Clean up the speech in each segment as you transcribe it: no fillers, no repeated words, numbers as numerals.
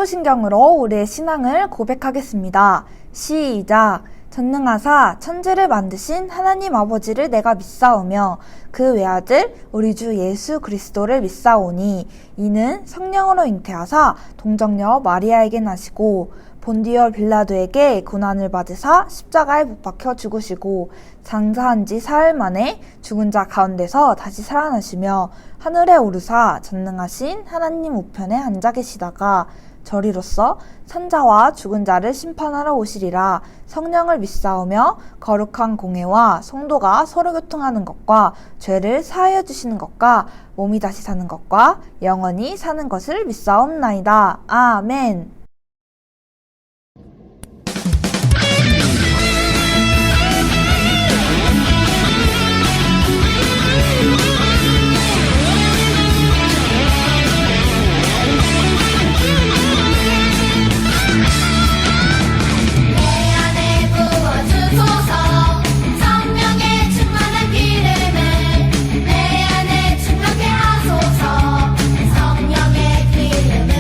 사도신경으로 우리의 신앙을 고백하겠습니다. 시작! 전능하사 천지를 만드신 하나님 아버지를 내가 믿사오며 그 외아들 우리 주 예수 그리스도를 믿사오니 이는 성령으로 잉태하사 동정녀 마리아에게 나시고 본디오 빌라도에게 고난을 받으사 십자가에 못 박혀 죽으시고 장사한 지 사흘 만에 죽은 자 가운데서 다시 살아나시며 하늘에 오르사 전능하신 하나님 우편에 앉아 계시다가 저리로서 산자와 죽은 자를 심판하러 오시리라. 성령을 믿사오며 거룩한 공회와 성도가 서로 교통하는 것과 죄를 사하여 주시는 것과 몸이 다시 사는 것과 영원히 사는 것을 믿사옵나이다. 아멘. 성령의 기름으로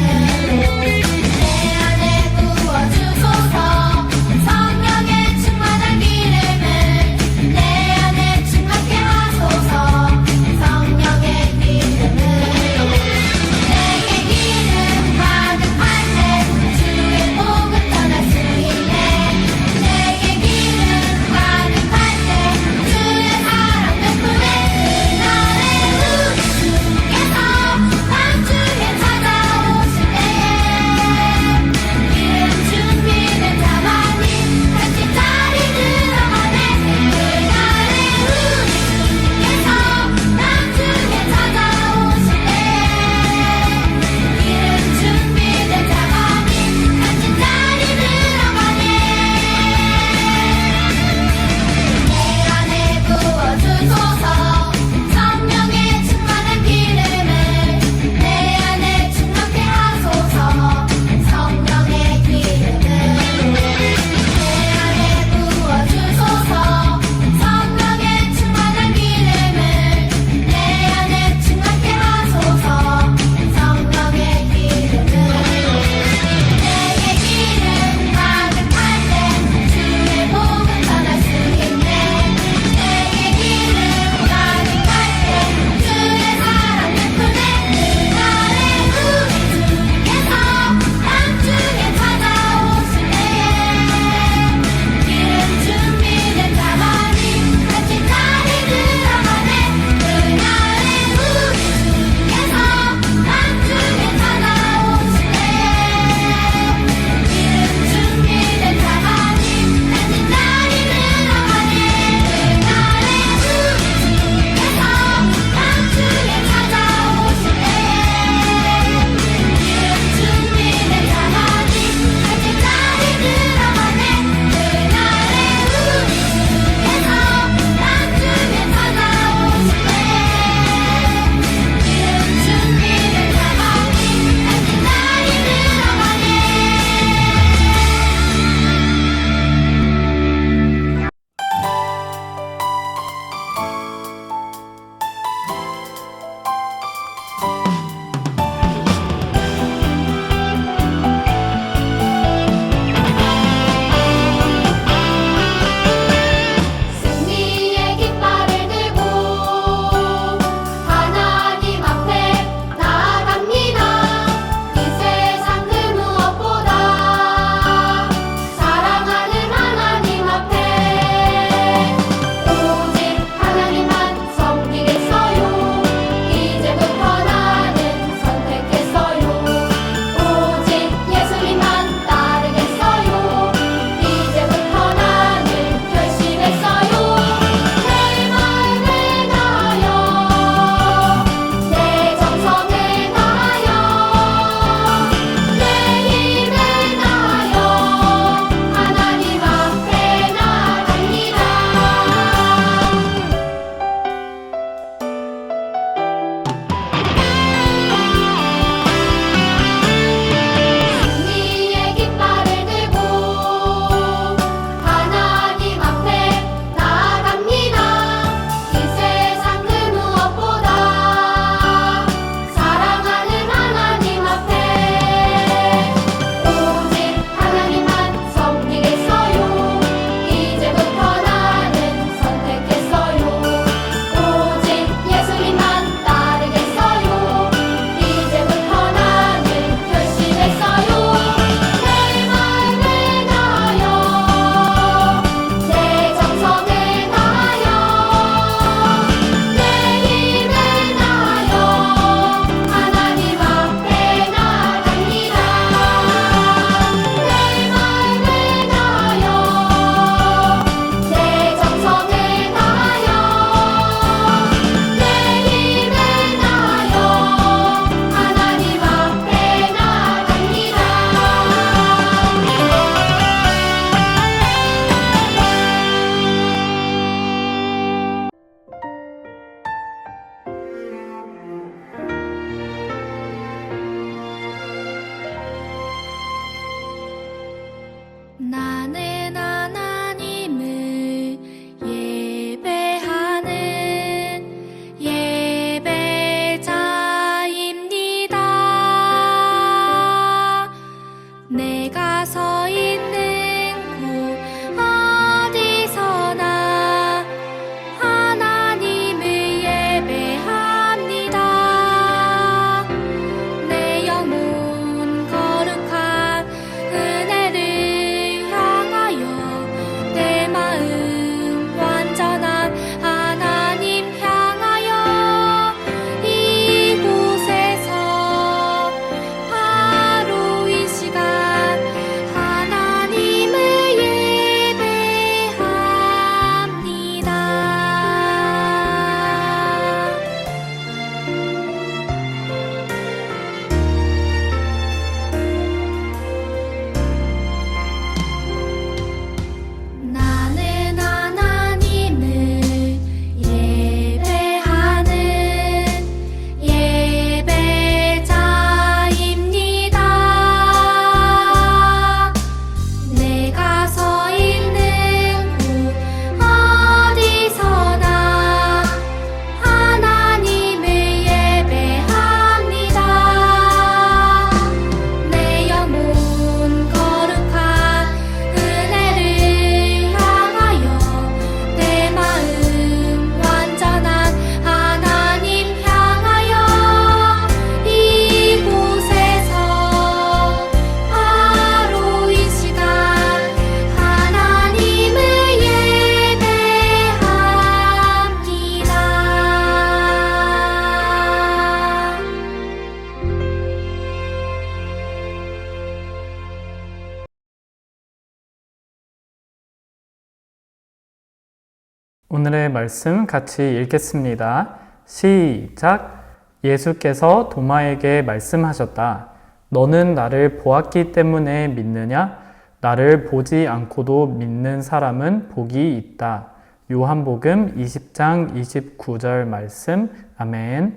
오늘의 말씀 같이 읽겠습니다. 시작! 예수께서 도마에게 말씀하셨다. 너는 나를 보았기 때문에 믿느냐? 나를 보지 않고도 믿는 사람은 복이 있다. 요한복음 20장 29절 말씀. 아멘.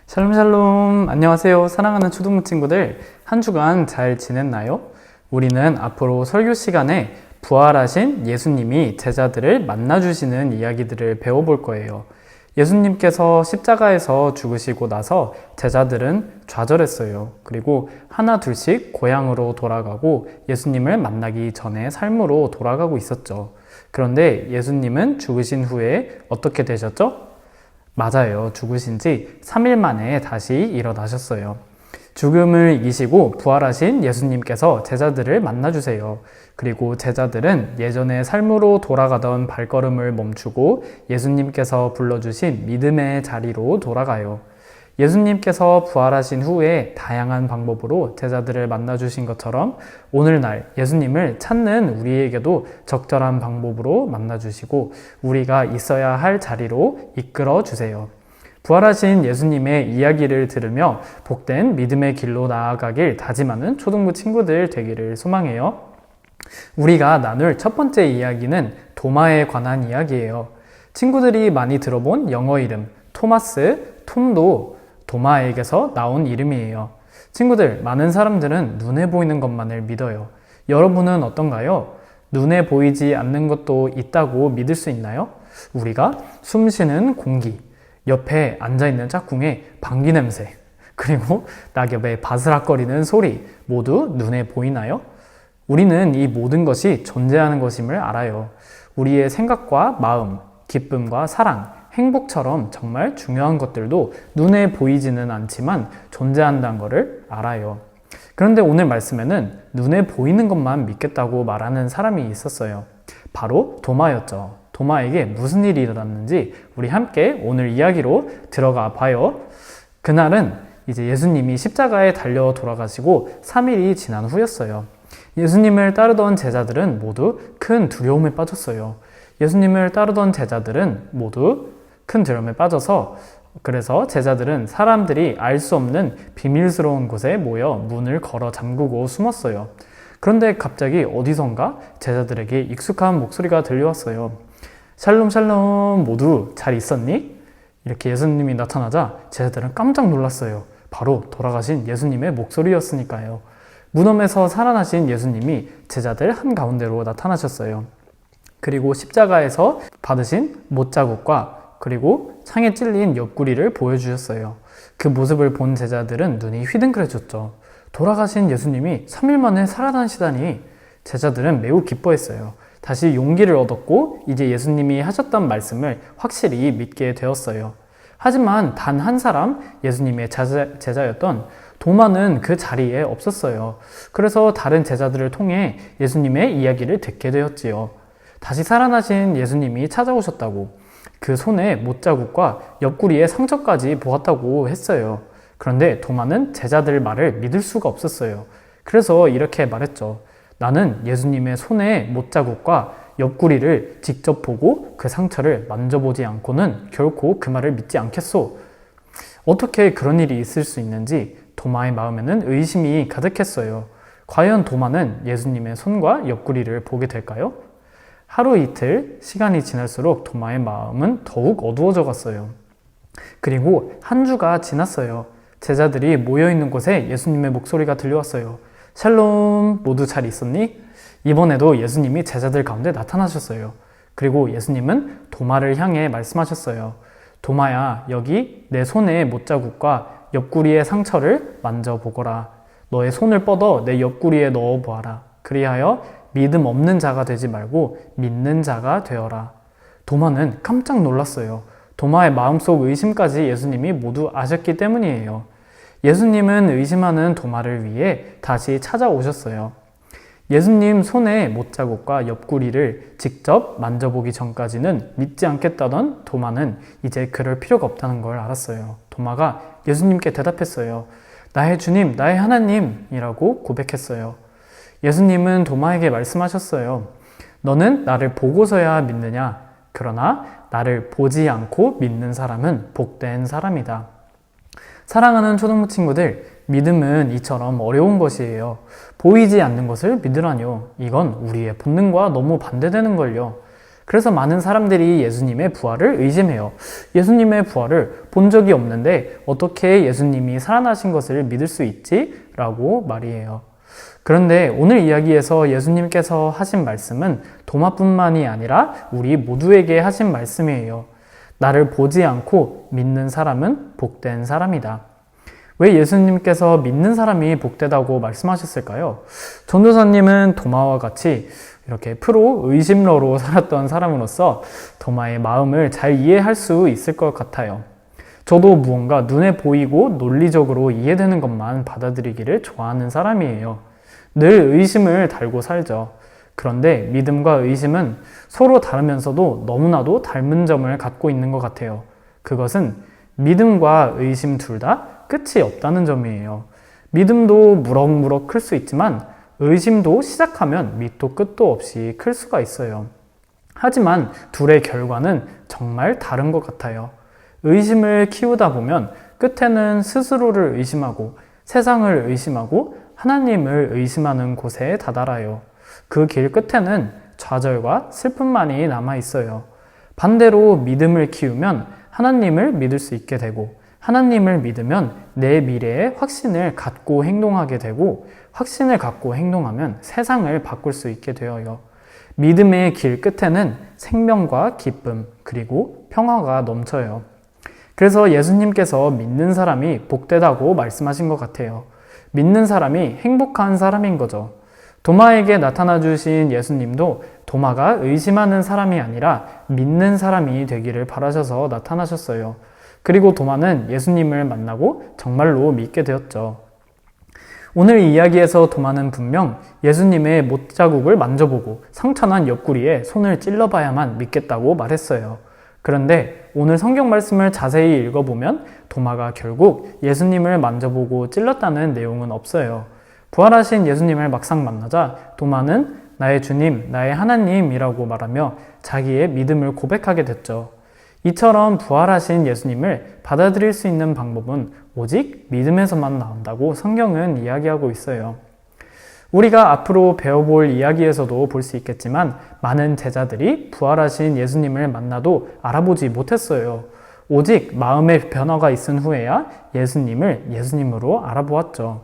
샬롬. 안녕하세요. 사랑하는 초등부 친구들. 한 주간 잘 지냈나요? 우리는 앞으로 설교 시간에 부활하신 예수님이 제자들을 만나주시는 이야기들을 배워볼 거예요. 예수님께서 십자가에서 죽으시고 나서 제자들은 좌절했어요. 그리고 하나 둘씩 고향으로 돌아가고 예수님을 만나기 전에 삶으로 돌아가고 있었죠. 그런데 예수님은 죽으신 후에 어떻게 되셨죠? 맞아요. 죽으신 지 3일 만에 다시 일어나셨어요. 죽음을 이기시고 부활하신 예수님께서 제자들을 만나주세요. 그리고 제자들은 예전의 삶으로 돌아가던 발걸음을 멈추고 예수님께서 불러주신 믿음의 자리로 돌아가요. 예수님께서 부활하신 후에 다양한 방법으로 제자들을 만나주신 것처럼 오늘날 예수님을 찾는 우리에게도 적절한 방법으로 만나주시고 우리가 있어야 할 자리로 이끌어 주세요. 부활하신 예수님의 이야기를 들으며 복된 믿음의 길로 나아가길 다짐하는 초등부 친구들 되기를 소망해요. 우리가 나눌 첫 번째 이야기는 도마에 관한 이야기예요. 친구들이 많이 들어본 영어 이름 토마스, 톰도 도마에게서 나온 이름이에요. 친구들, 많은 사람들은 눈에 보이는 것만을 믿어요. 여러분은 어떤가요? 눈에 보이지 않는 것도 있다고 믿을 수 있나요? 우리가 숨 쉬는 공기, 옆에 앉아있는 짝꿍의 방귀 냄새, 그리고 낙엽의 바스락거리는 소리 모두 눈에 보이나요? 우리는 이 모든 것이 존재하는 것임을 알아요. 우리의 생각과 마음, 기쁨과 사랑, 행복처럼 정말 중요한 것들도 눈에 보이지는 않지만 존재한다는 것을 알아요. 그런데 오늘 말씀에는 눈에 보이는 것만 믿겠다고 말하는 사람이 있었어요. 바로 도마였죠. 도마에게 무슨 일이 일어났는지 우리 함께 오늘 이야기로 들어가 봐요. 그날은 이제 예수님이 십자가에 달려 돌아가시고 3일이 지난 후였어요. 예수님을 따르던 제자들은 모두 큰 두려움에 빠졌어요. 예수님을 따르던 제자들은 모두 큰 두려움에 빠져서 그래서 제자들은 사람들이 알 수 없는 비밀스러운 곳에 모여 문을 걸어 잠그고 숨었어요. 그런데 갑자기 어디선가 제자들에게 익숙한 목소리가 들려왔어요. 샬롬 샬롬, 모두 잘 있었니? 이렇게 예수님이 나타나자 제자들은 깜짝 놀랐어요. 바로 돌아가신 예수님의 목소리였으니까요. 무덤에서 살아나신 예수님이 제자들 한가운데로 나타나셨어요. 그리고 십자가에서 받으신 못자국과 그리고 창에 찔린 옆구리를 보여주셨어요. 그 모습을 본 제자들은 눈이 휘둥그레졌죠. 돌아가신 예수님이 3일 만에 살아나시다니 제자들은 매우 기뻐했어요. 다시 용기를 얻었고 이제 예수님이 하셨던 말씀을 확실히 믿게 되었어요. 하지만 단 한 사람 예수님의 제자였던 도마는 그 자리에 없었어요. 그래서 다른 제자들을 통해 예수님의 이야기를 듣게 되었지요. 다시 살아나신 예수님이 찾아오셨다고, 그 손에 못자국과 옆구리에 상처까지 보았다고 했어요. 그런데 도마는 제자들 말을 믿을 수가 없었어요. 그래서 이렇게 말했죠. 나는 예수님의 손에 못자국과 옆구리를 직접 보고 그 상처를 만져보지 않고는 결코 그 말을 믿지 않겠소. 어떻게 그런 일이 있을 수 있는지 도마의 마음에는 의심이 가득했어요. 과연 도마는 예수님의 손과 옆구리를 보게 될까요? 하루 이틀 시간이 지날수록 도마의 마음은 더욱 어두워져 갔어요. 그리고 한 주가 지났어요. 제자들이 모여있는 곳에 예수님의 목소리가 들려왔어요. 샬롬, 모두 잘 있었니? 이번에도 예수님이 제자들 가운데 나타나셨어요. 그리고 예수님은 도마를 향해 말씀하셨어요. 도마야, 여기 내 손에 못자국과 옆구리의 상처를 만져보거라. 너의 손을 뻗어 내 옆구리에 넣어보아라. 그리하여 믿음 없는 자가 되지 말고 믿는 자가 되어라. 도마는 깜짝 놀랐어요. 도마의 마음속 의심까지 예수님이 모두 아셨기 때문이에요. 예수님은 의심하는 도마를 위해 다시 찾아오셨어요. 예수님 손에 못자국과 옆구리를 직접 만져보기 전까지는 믿지 않겠다던 도마는 이제 그럴 필요가 없다는 걸 알았어요. 도마가 예수님께 대답했어요. 나의 주님, 나의 하나님이라고 고백했어요. 예수님은 도마에게 말씀하셨어요. 너는 나를 보고서야 믿느냐? 그러나 나를 보지 않고 믿는 사람은 복된 사람이다. 사랑하는 초등부 친구들, 믿음은 이처럼 어려운 것이에요. 보이지 않는 것을 믿으라뇨. 이건 우리의 본능과 너무 반대되는 걸요. 그래서 많은 사람들이 예수님의 부활을 의심해요. 예수님의 부활을 본 적이 없는데 어떻게 예수님이 살아나신 것을 믿을 수 있지? 라고 말이에요. 그런데 오늘 이야기에서 예수님께서 하신 말씀은 도마뿐만이 아니라 우리 모두에게 하신 말씀이에요. 나를 보지 않고 믿는 사람은 복된 사람이다. 왜 예수님께서 믿는 사람이 복되다고 말씀하셨을까요? 전도사님은 도마와 같이 이렇게 프로 의심러로 살았던 사람으로서 도마의 마음을 잘 이해할 수 있을 것 같아요. 저도 무언가 눈에 보이고 논리적으로 이해되는 것만 받아들이기를 좋아하는 사람이에요. 늘 의심을 달고 살죠. 그런데 믿음과 의심은 서로 다르면서도 너무나도 닮은 점을 갖고 있는 것 같아요. 그것은 믿음과 의심 둘 다 끝이 없다는 점이에요. 믿음도 무럭무럭 클 수 있지만 의심도 시작하면 밑도 끝도 없이 클 수가 있어요. 하지만 둘의 결과는 정말 다른 것 같아요. 의심을 키우다 보면 끝에는 스스로를 의심하고 세상을 의심하고 하나님을 의심하는 곳에 다다라요. 그 길 끝에는 좌절과 슬픔만이 남아 있어요. 반대로 믿음을 키우면 하나님을 믿을 수 있게 되고 하나님을 믿으면 내 미래에 확신을 갖고 행동하게 되고 확신을 갖고 행동하면 세상을 바꿀 수 있게 되어요. 믿음의 길 끝에는 생명과 기쁨 그리고 평화가 넘쳐요. 그래서 예수님께서 믿는 사람이 복되다고 말씀하신 것 같아요. 믿는 사람이 행복한 사람인 거죠. 도마에게 나타나 주신 예수님도 도마가 의심하는 사람이 아니라 믿는 사람이 되기를 바라셔서 나타나셨어요. 그리고 도마는 예수님을 만나고 정말로 믿게 되었죠. 오늘 이야기에서 도마는 분명 예수님의 못자국을 만져보고 상처난 옆구리에 손을 찔러봐야만 믿겠다고 말했어요. 그런데 오늘 성경 말씀을 자세히 읽어보면 도마가 결국 예수님을 만져보고 찔렀다는 내용은 없어요. 부활하신 예수님을 막상 만나자 도마는 나의 주님, 나의 하나님이라고 말하며 자기의 믿음을 고백하게 됐죠. 이처럼 부활하신 예수님을 받아들일 수 있는 방법은 오직 믿음에서만 나온다고 성경은 이야기하고 있어요. 우리가 앞으로 배워볼 이야기에서도 볼 수 있겠지만 많은 제자들이 부활하신 예수님을 만나도 알아보지 못했어요. 오직 마음의 변화가 있은 후에야 예수님을 예수님으로 알아보았죠.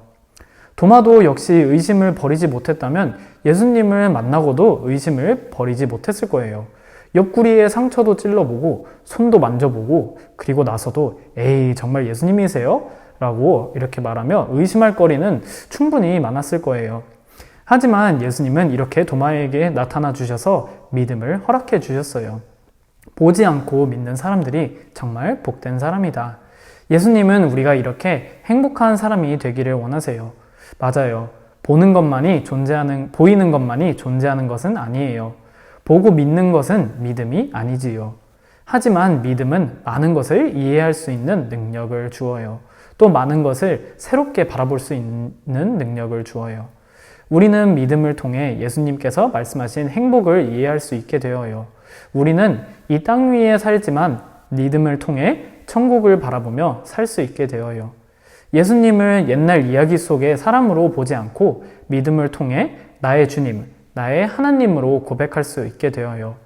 도마도 역시 의심을 버리지 못했다면 예수님을 만나고도 의심을 버리지 못했을 거예요. 옆구리에 상처도 찔러보고 손도 만져보고 그리고 나서도 에이 정말 예수님이세요? 라고 이렇게 말하며 의심할 거리는 충분히 많았을 거예요. 하지만 예수님은 이렇게 도마에게 나타나 주셔서 믿음을 허락해 주셨어요. 보지 않고 믿는 사람들이 정말 복된 사람이다. 예수님은 우리가 이렇게 행복한 사람이 되기를 원하세요. 맞아요. 보이는 것만이 존재하는 것은 아니에요. 보고 믿는 것은 믿음이 아니지요. 하지만 믿음은 많은 것을 이해할 수 있는 능력을 주어요. 또 많은 것을 새롭게 바라볼 수 있는 능력을 주어요. 우리는 믿음을 통해 예수님께서 말씀하신 행복을 이해할 수 있게 되어요. 우리는 이 땅 위에 살지만 믿음을 통해 천국을 바라보며 살 수 있게 되어요. 예수님을 옛날 이야기 속의 사람으로 보지 않고 믿음을 통해 나의 주님, 나의 하나님으로 고백할 수 있게 되어요.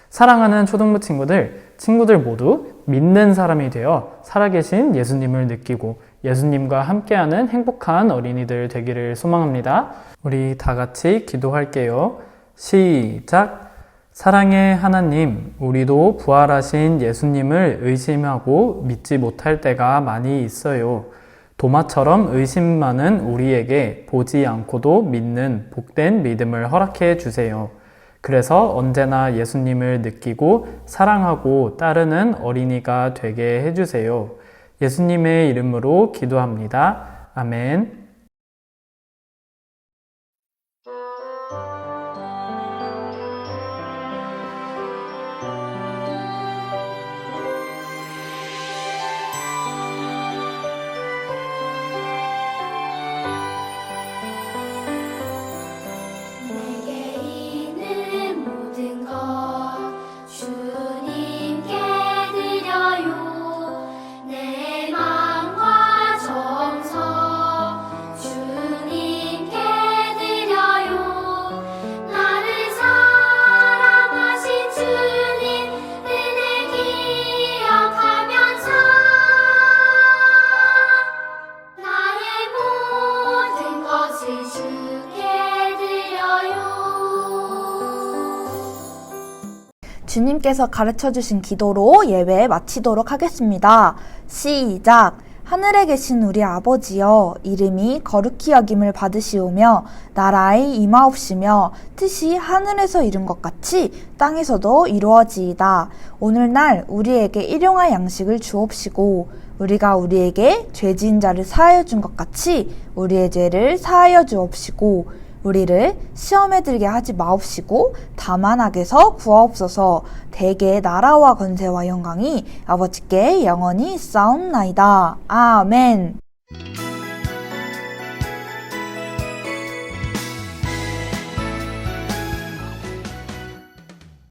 사랑하는 초등부 친구들 모두 믿는 사람이 되어 살아계신 예수님을 느끼고 예수님과 함께하는 행복한 어린이들 되기를 소망합니다. 우리 다 같이 기도할게요. 시작! 사랑의 하나님, 우리도 부활하신 예수님을 의심하고 믿지 못할 때가 많이 있어요. 도마처럼 의심 많은 우리에게 보지 않고도 믿는 복된 믿음을 허락해 주세요. 그래서 언제나 예수님을 느끼고 사랑하고 따르는 어린이가 되게 해주세요. 예수님의 이름으로 기도합니다. 아멘. 내게 있는 모든 것 주님께 주님께서 가르쳐 주신 기도로 예배 마치도록 하겠습니다. 시작! 하늘에 계신 우리 아버지여, 이름이 거룩히 여김을 받으시오며 나라의 임하옵시며 뜻이 하늘에서 이룬 것 같이 땅에서도 이루어지이다. 오늘날 우리에게 일용할 양식을 주옵시고 우리가 우리에게 죄 지은 자를 사하여 준 것 같이 우리의 죄를 사하여 주옵시고 우리를 시험에 들게 하지 마옵시고 다만 악에서 구하옵소서. 대개의 나라와 권세와 영광이 아버지께 영원히 있사옵나이다. 아멘.